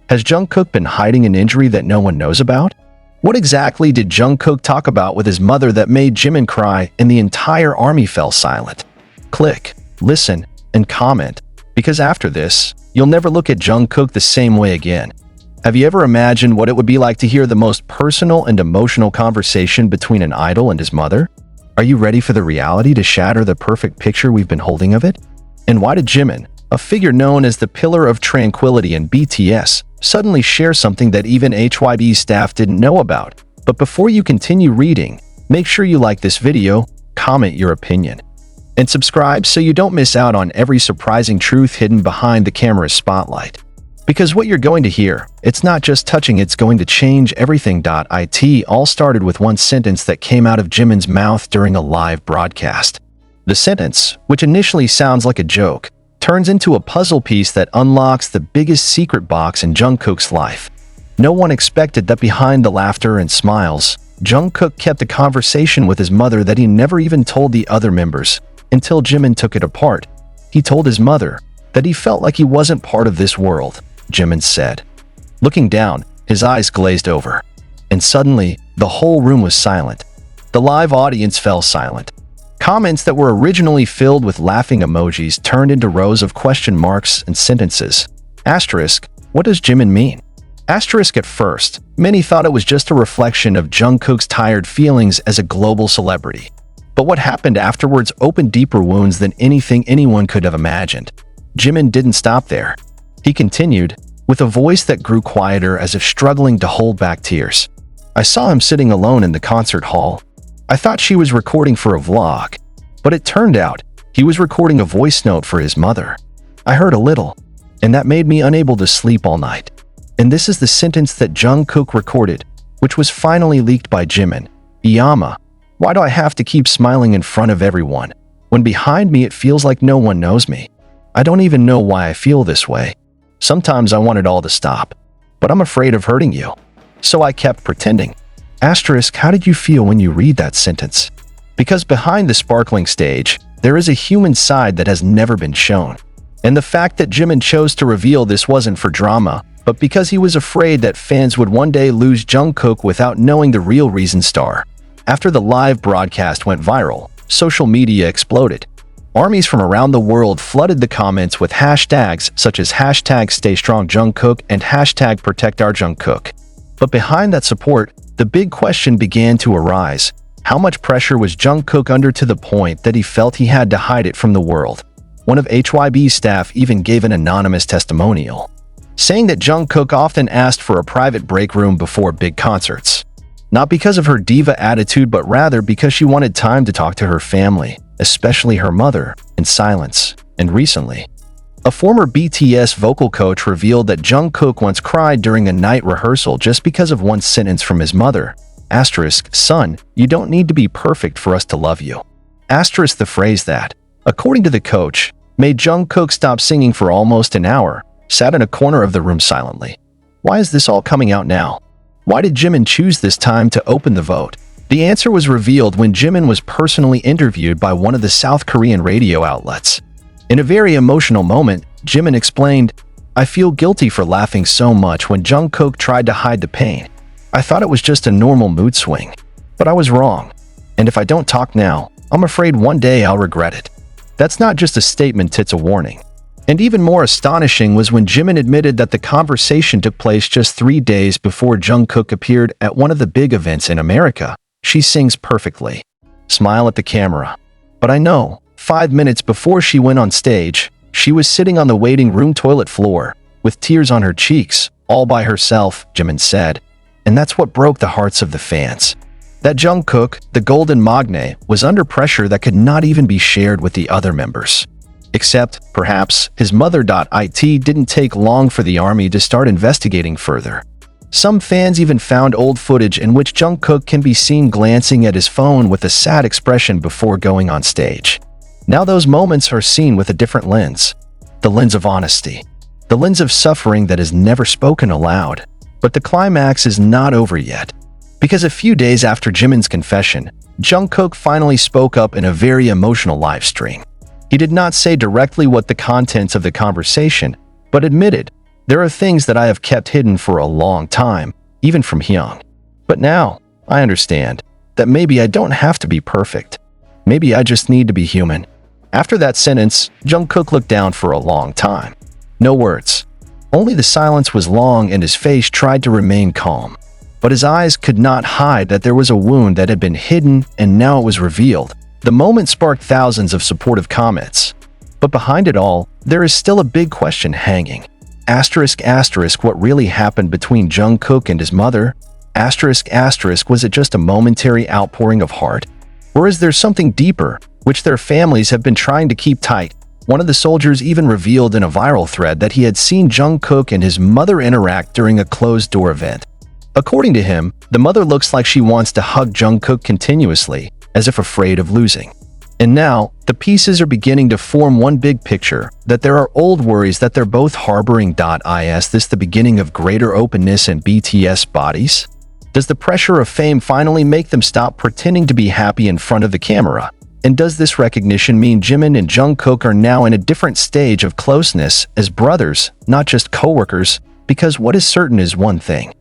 Has Jungkook been hiding an injury that no one knows about? What exactly did Jungkook talk about with his mother that made Jimin cry and the entire army fell silent? Click, listen, and comment, because after this, you'll never look at Jungkook the same way again. Have you ever imagined what it would be like to hear the most personal and emotional conversation between an idol and his mother? Are you ready for the reality to shatter the perfect picture we've been holding of it? And why did Jimin, a figure known as the pillar of tranquility in BTS, suddenly share something that even HYBEs staff didn't know about? But before you continue reading, make sure you like this video, comment your opinion, and subscribe so you don't miss out on every surprising truth hidden behind the camera's spotlight. Because what you're going to hear, it's not just touching, it's going to change everything. It all started with one sentence that came out of Jimin's mouth during a live broadcast. The sentence, which initially sounds like a joke, turns into a puzzle piece that unlocks the biggest secret box in Jungkook's life. No one expected that behind the laughter and smiles, Jungkook kept a conversation with his mother that he never even told the other members, until Jimin took it apart. He told his mother that he felt like he wasn't part of this world, Jimin said. Looking down, his eyes glazed over. And suddenly, the whole room was silent. The live audience fell silent. Comments that were originally filled with laughing emojis turned into rows of question marks and sentences. Asterisk, what does Jimin mean? Asterisk, at first, many thought it was just a reflection of Jungkook's tired feelings as a global celebrity. But what happened afterwards opened deeper wounds than anything anyone could have imagined. Jimin didn't stop there. He continued, with a voice that grew quieter as if struggling to hold back tears. I saw him sitting alone in the concert hall. I thought she was recording for a vlog, but it turned out he was recording a voice note for his mother. I heard a little, and that made me unable to sleep all night. And this is the sentence that Jungkook recorded, which was finally leaked by Jimin. Iyama, why do I have to keep smiling in front of everyone, when behind me it feels like no one knows me? I don't even know why I feel this way. Sometimes I want it all to stop, but I'm afraid of hurting you. So I kept pretending. Asterisk, how did you feel when you read that sentence? Because behind the sparkling stage, there is a human side that has never been shown. And the fact that Jimin chose to reveal this wasn't for drama, but because he was afraid that fans would one day lose Jungkook without knowing the real reason. After the live broadcast went viral, social media exploded. Armies from around the world flooded the comments with hashtags such as #StayStrongJungkook and #ProtectOurJungkook. But behind that support, the big question began to arise. How much pressure was Jungkook under to the point that he felt he had to hide it from the world? One of HYBE's staff even gave an anonymous testimonial, saying that Jungkook often asked for a private break room before big concerts. Not because of her diva attitude, but rather because she wanted time to talk to her family, especially her mother, in silence. And recently, a former BTS vocal coach revealed that Jungkook once cried during a night rehearsal just because of one sentence from his mother. Asterisk, son, you don't need to be perfect for us to love you. Asterisk, the phrase that, according to the coach, made Jungkook stop singing for almost an hour, sat in a corner of the room silently. Why is this all coming out now? Why did Jimin choose this time to open the vote? The answer was revealed when Jimin was personally interviewed by one of the South Korean radio outlets. In a very emotional moment, Jimin explained, I feel guilty for laughing so much when Jungkook tried to hide the pain. I thought it was just a normal mood swing. But I was wrong. And if I don't talk now, I'm afraid one day I'll regret it. That's not just a statement, it's a warning. And even more astonishing was when Jimin admitted that the conversation took place just 3 days before Jungkook appeared at one of the big events in America. She sings perfectly. Smile at the camera. But I know, 5 minutes before she went on stage, she was sitting on the waiting room toilet floor, with tears on her cheeks, all by herself, Jimin said. And that's what broke the hearts of the fans. That Jungkook, the golden magne, was under pressure that could not even be shared with the other members. Except, perhaps, his mother. It didn't take long for the army to start investigating further. Some fans even found old footage in which Jungkook can be seen glancing at his phone with a sad expression before going on stage. Now those moments are seen with a different lens. The lens of honesty. The lens of suffering that is never spoken aloud. But the climax is not over yet. Because a few days after Jimin's confession, Jungkook finally spoke up in a very emotional live stream. He did not say directly what the contents of the conversation, but admitted, There are things that I have kept hidden for a long time, even from Hyung. But now, I understand that maybe I don't have to be perfect. Maybe I just need to be human." After that sentence, Jungkook looked down for a long time. No words. Only the silence was long and his face tried to remain calm. But his eyes could not hide that there was a wound that had been hidden and now it was revealed. The moment sparked thousands of supportive comments. But behind it all, there is still a big question hanging. What really happened between Jungkook and his mother? Was it just a momentary outpouring of heart? Or is there something deeper, which their families have been trying to keep tight? One of the soldiers even revealed in a viral thread that he had seen Jungkook and his mother interact during a closed-door event. According to him, the mother looks like she wants to hug Jungkook continuously, as if afraid of losing. And now, the pieces are beginning to form one big picture, that there are old worries that they're both harboring. Is this the beginning of greater openness in BTS bodies? Does the pressure of fame finally make them stop pretending to be happy in front of the camera? And does this recognition mean Jimin and Jungkook are now in a different stage of closeness as brothers, not just co-workers? Because what is certain is one thing.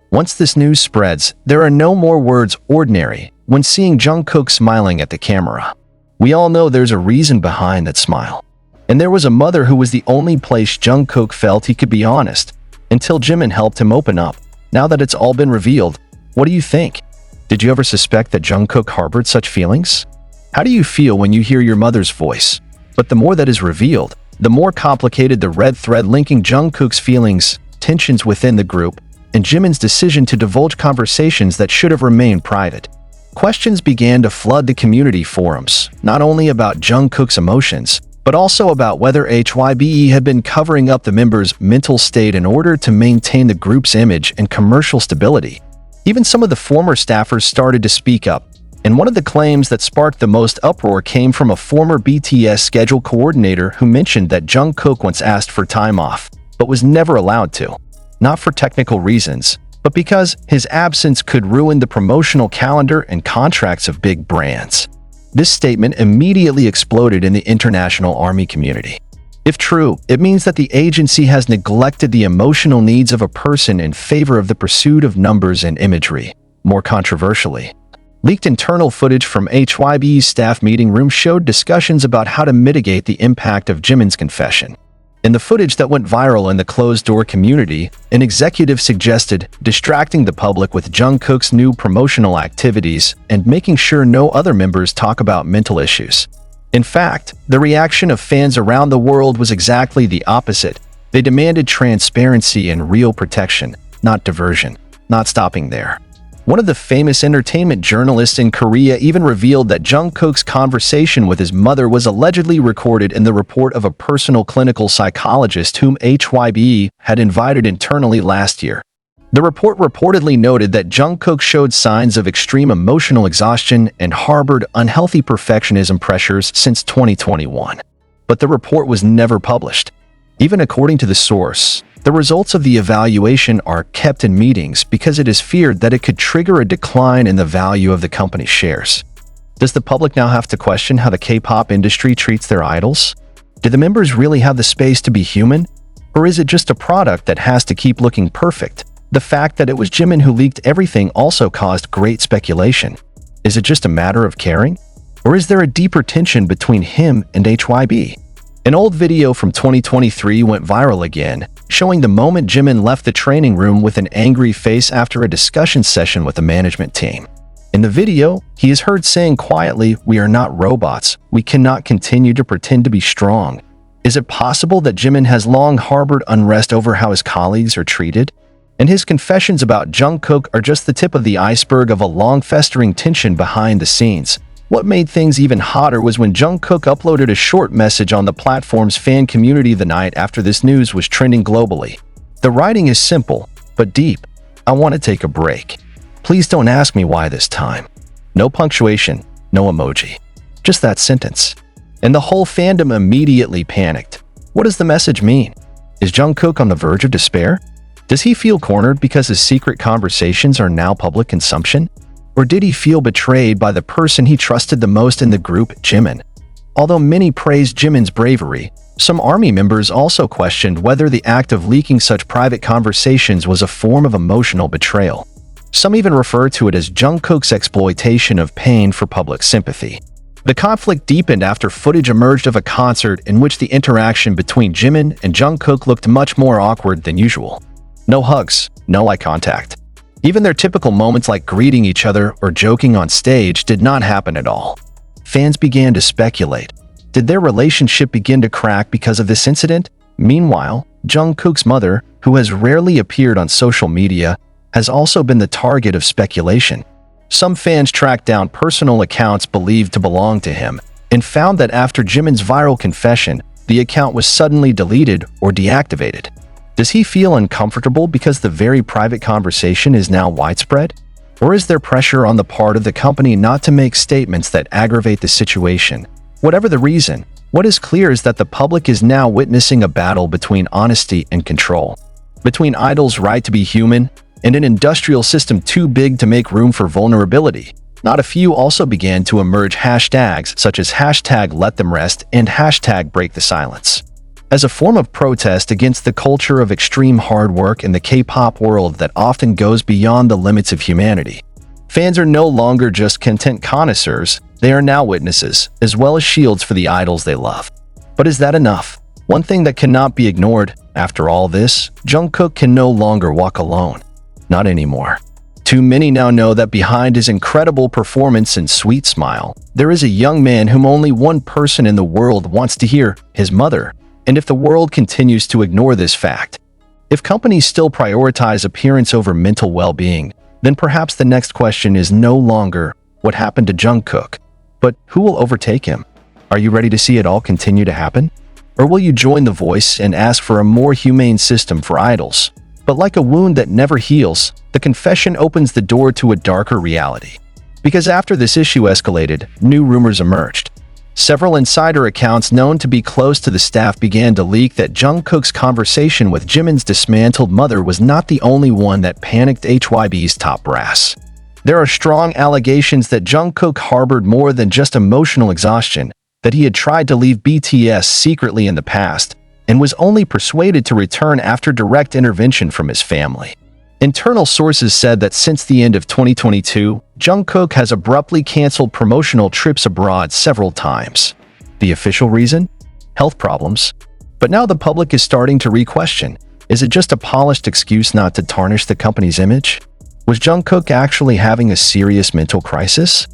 Once this news spreads, there are no more words ordinary when seeing Jungkook smiling at the camera. We all know there's a reason behind that smile. And there was a mother who was the only place Jungkook felt he could be honest, until Jimin helped him open up. Now that it's all been revealed, what do you think? Did you ever suspect that Jungkook harbored such feelings? How do you feel when you hear your mother's voice? But the more that is revealed, the more complicated the red thread linking Jungkook's feelings, tensions within the group, and Jimin's decision to divulge conversations that should have remained private. Questions began to flood the community forums, not only about Jungkook's emotions, but also about whether HYBE had been covering up the members' mental state in order to maintain the group's image and commercial stability. Even some of the former staffers started to speak up, and one of the claims that sparked the most uproar came from a former BTS schedule coordinator who mentioned that Jungkook once asked for time off, but was never allowed to. Not for technical reasons, but because his absence could ruin the promotional calendar and contracts of big brands. This statement immediately exploded in the international army community. If true, it means that the agency has neglected the emotional needs of a person in favor of the pursuit of numbers and imagery. More controversially, leaked internal footage from HYBE's staff meeting room showed discussions about how to mitigate the impact of Jimin's confession. In the footage that went viral in the closed-door community, an executive suggested distracting the public with Jungkook's new promotional activities and making sure no other members talk about mental issues. In fact, the reaction of fans around the world was exactly the opposite. They demanded transparency and real protection, not diversion. Not stopping there. One of the famous entertainment journalists in Korea even revealed that Jungkook's conversation with his mother was allegedly recorded in the report of a personal clinical psychologist whom HYBE had invited internally last year. The report reportedly noted that Jungkook showed signs of extreme emotional exhaustion and harbored unhealthy perfectionism pressures since 2021. But the report was never published. Even according to the source, the results of the evaluation are kept in meetings because it is feared that it could trigger a decline in the value of the company's shares. Does the public now have to question how the K-pop industry treats their idols? Do the members really have the space to be human? Or is it just a product that has to keep looking perfect? The fact that it was Jimin who leaked everything also caused great speculation. Is it just a matter of caring? Or is there a deeper tension between him and HYBE? An old video from 2023 went viral again, showing the moment Jimin left the training room with an angry face after a discussion session with the management team. In the video, he is heard saying quietly, "We are not robots. We cannot continue to pretend to be strong." Is it possible that Jimin has long harbored unrest over how his colleagues are treated? And his confessions about Jungkook are just the tip of the iceberg of a long festering tension behind the scenes. What made things even hotter was when Jungkook uploaded a short message on the platform's fan community the night after this news was trending globally. The writing is simple, but deep. "I want to take a break. Please don't ask me why this time." No punctuation, no emoji. Just that sentence. And the whole fandom immediately panicked. What does the message mean? Is Jungkook on the verge of despair? Does he feel cornered because his secret conversations are now public consumption? Or did he feel betrayed by the person he trusted the most in the group, Jimin? Although many praised Jimin's bravery, Some army members also questioned whether the act of leaking such private conversations was a form of emotional betrayal. Some even refer to it as Jungkook's exploitation of pain for public sympathy. The conflict deepened after footage emerged of a concert in which the interaction between Jimin and Jungkook looked much more awkward than usual. No hugs, no eye contact. Even their typical moments like greeting each other or joking on stage did not happen at all. Fans began to speculate. Did their relationship begin to crack because of this incident? Meanwhile, Jungkook's mother, who has rarely appeared on social media, has also been the target of speculation. Some fans tracked down personal accounts believed to belong to him and found that after Jimin's viral confession, the account was suddenly deleted or deactivated. Does he feel uncomfortable because the very private conversation is now widespread? Or is there pressure on the part of the company not to make statements that aggravate the situation? Whatever the reason, what is clear is that the public is now witnessing a battle between honesty and control, between idols' right to be human and an industrial system too big to make room for vulnerability. Not a few also began to emerge hashtags such as #LetThemRest and #BreakTheSilence. As a form of protest against the culture of extreme hard work in the K-pop world that often goes beyond the limits of humanity. Fans are no longer just content connoisseurs, they are now witnesses, as well as shields for the idols they love. But is that enough? One thing that cannot be ignored, after all this, Jungkook can no longer walk alone. Not anymore. Too many now know that behind his incredible performance and sweet smile, there is a young man whom only one person in the world wants to hear, his mother. And if the world continues to ignore this fact, if companies still prioritize appearance over mental well-being, then perhaps the next question is no longer what happened to Jungkook, but who will overtake him? Are you ready to see it all continue to happen? Or will you join the voice and ask for a more humane system for idols? But like a wound that never heals, the confession opens the door to a darker reality. Because after this issue escalated, new rumors emerged. Several insider accounts known to be close to the staff began to leak that Jungkook's conversation with Jimin's dismantled mother was not the only one that panicked HYBEs top brass. There are strong allegations that Jungkook harbored more than just emotional exhaustion, that he had tried to leave BTS secretly in the past, and was only persuaded to return after direct intervention from his family. Internal sources said that since the end of 2022, Jungkook has abruptly canceled promotional trips abroad several times. The official reason? Health problems. But now the public is starting to re-question, is it just a polished excuse not to tarnish the company's image? Was Jungkook actually having a serious mental crisis?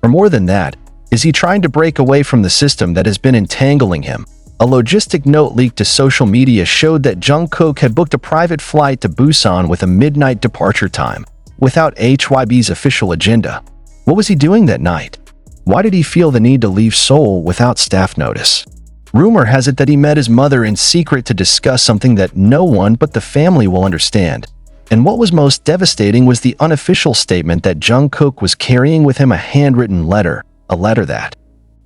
Or more than that, is he trying to break away from the system that has been entangling him? A logistic note leaked to social media showed that Jungkook had booked a private flight to Busan with a midnight departure time, without HYBE's official agenda. What was he doing that night? Why did he feel the need to leave Seoul without staff notice? Rumor has it that he met his mother in secret to discuss something that no one but the family will understand. And what was most devastating was the unofficial statement that Jungkook was carrying with him a handwritten letter, a letter that,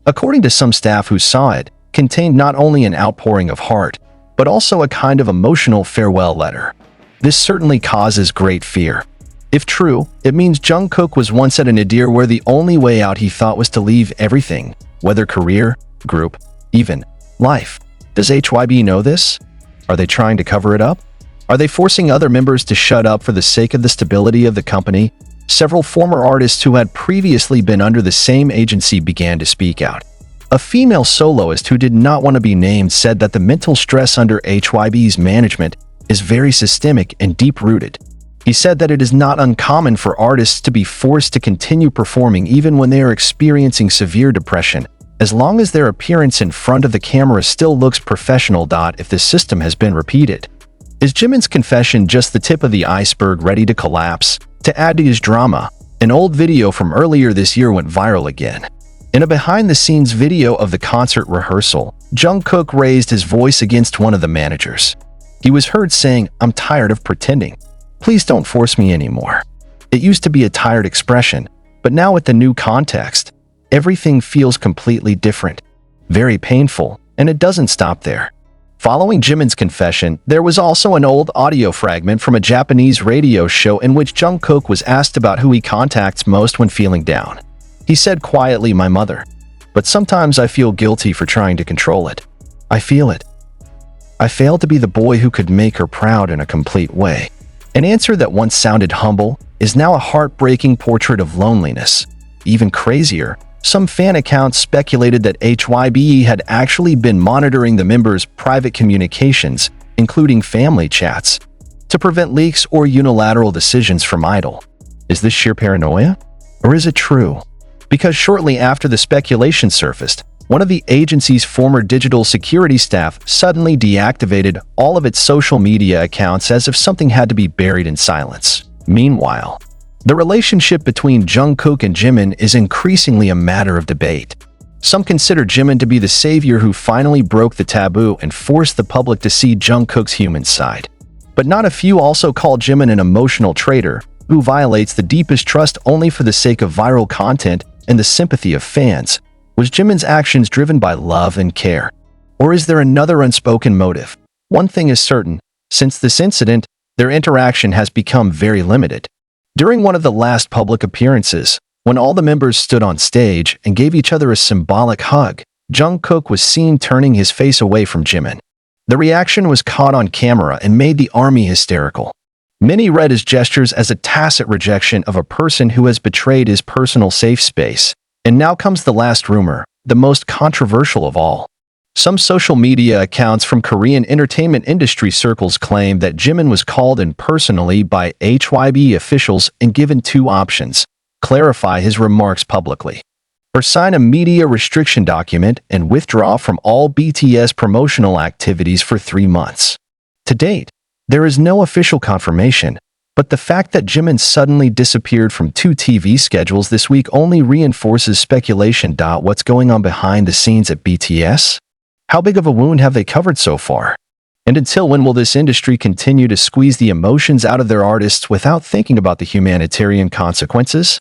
according to some staff who saw it, contained not only an outpouring of heart, but also a kind of emotional farewell letter. This certainly causes great fear. If true, it means Jungkook was once at a nadir where the only way out he thought was to leave everything, whether career, group, even life. Does HYBE know this? Are they trying to cover it up? Are they forcing other members to shut up for the sake of the stability of the company? Several former artists who had previously been under the same agency began to speak out. A female soloist who did not want to be named said that the mental stress under HYBE's management is very systemic and deep-rooted. He said that it is not uncommon for artists to be forced to continue performing even when they are experiencing severe depression, as long as their appearance in front of the camera still looks professional. If this system has been repeated, is Jimin's confession just the tip of the iceberg ready to collapse? To add to his drama, an old video from earlier this year went viral again. In a behind-the-scenes video of the concert rehearsal, Jungkook raised his voice against one of the managers. He was heard saying, "I'm tired of pretending. Please don't force me anymore." It used to be a tired expression, but now with the new context, everything feels completely different. Very painful, and it doesn't stop there. Following Jimin's confession, there was also an old audio fragment from a Japanese radio show in which Jungkook was asked about who he contacts most when feeling down. He said quietly, "My mother. But sometimes I feel guilty for trying to control it. I feel it. I failed to be the boy who could make her proud in a complete way. An answer that once sounded humble is now a heartbreaking portrait of loneliness. Even crazier, some fan accounts speculated that HYBE had actually been monitoring the members' private communications, including family chats, to prevent leaks or unilateral decisions from idol. Is this sheer paranoia? Or is it true? Because shortly after the speculation surfaced, one of the agency's former digital security staff suddenly deactivated all of its social media accounts as if something had to be buried in silence. Meanwhile, the relationship between Jungkook and Jimin is increasingly a matter of debate. Some consider Jimin to be the savior who finally broke the taboo and forced the public to see Jungkook's human side. But not a few also call Jimin an emotional traitor who violates the deepest trust only for the sake of viral content and the sympathy of fans. Was Jimin's actions driven by love and care? Or is there another unspoken motive? One thing is certain, since this incident, their interaction has become very limited. During one of the last public appearances, when all the members stood on stage and gave each other a symbolic hug, Jungkook was seen turning his face away from Jimin. The reaction was caught on camera and made the army hysterical. Many read his gestures as a tacit rejection of a person who has betrayed his personal safe space. And now comes the last rumor, the most controversial of all. Some social media accounts from Korean entertainment industry circles claim that Jimin was called in personally by HYBE officials and given two options: clarify his remarks publicly, or sign a media restriction document and withdraw from all BTS promotional activities for 3 months. To date, there is no official confirmation, but the fact that Jimin suddenly disappeared from 2 TV schedules this week only reinforces speculation. What's going on behind the scenes at BTS? How big of a wound have they covered so far? And until when will this industry continue to squeeze the emotions out of their artists without thinking about the humanitarian consequences?